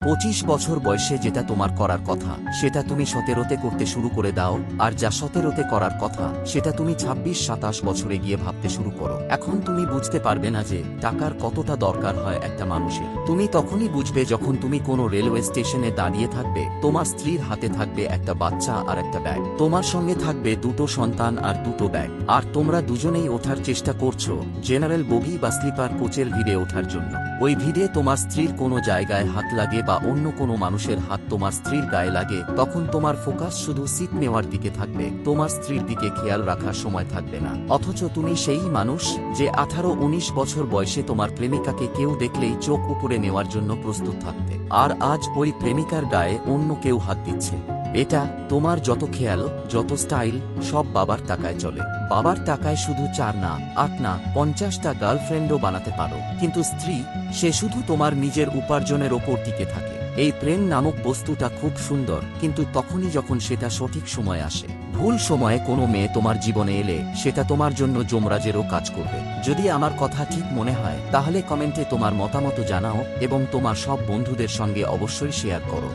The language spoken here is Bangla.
25 বছর বয়সে যেটা তোমার করার কথা সেটা তুমি 17তে করতে শুরু করে দাও, আর যা 17তে করার কথা সেটা তুমি 26-27 বছরে গিয়ে ভাবতে শুরু করো। এখন তুমি বুঝতে পারবে না যে টাকার কতটা দরকার হয় একটা মানুষের। তুমি তখনই বুঝবে যখন তুমি কোনো রেলওয়ে স্টেশনে দাঁড়িয়ে থাকবে, তোমার স্ত্রীর হাতে থাকবে একটা বাচ্চা আর একটা ব্যাগ, তোমার সঙ্গে থাকবে দুটো সন্তান আর দুটো ব্যাগ, আর তোমরা দুজনেই ওঠার চেষ্টা করছো জেনারেল বগি বা স্লিপার কোচের ভিড়ে ওঠার জন্য। ওই ভিড়ে তোমার স্ত্রীর কোনো জায়গায় হাত লাগে বা অন্য কোনো মানুষের হাত তোমার স্ত্রীর গায়ে লাগে, তখন তোমার ফোকাস শুধু সিট নেওয়ার দিকে থাকবে, তোমার স্ত্রীর দিকে খেয়াল রাখার সময় থাকবে না। অথচ তুমি সেই মানুষ যে 18-19 বছর বয়সে তোমার প্রেমিকাকে কেউ দেখলেই চোখ উপরে নেওয়ার জন্য প্রস্তুত থাকতে, আর আজ ওই প্রেমিকার গায়ে অন্য কেউ হাত দিচ্ছে। এটা তোমার যত খেয়াল, যত স্টাইল, সব বাবার টাকায় চলে। বাবার টাকায় শুধু 4 না 8 না 50টা গার্লফ্রেন্ডও বানাতে পারো, কিন্তু স্ত্রী, সে শুধু তোমার নিজের উপার্জনের ওপর টিকে থাকে। এই প্রেম নামক বস্তুটা খুব সুন্দর, কিন্তু তখনই যখন সেটা সঠিক সময় আসে। ভুল সময়ে কোনো মেয়ে তোমার জীবনে এলে সেটা তোমার জন্য যমরাজেরও কাজ করবে। যদি আমার কথা ঠিক মনে হয় তাহলে কমেন্টে তোমার মতামত জানাও এবং তোমার সব বন্ধুদের সঙ্গে অবশ্যই শেয়ার করো।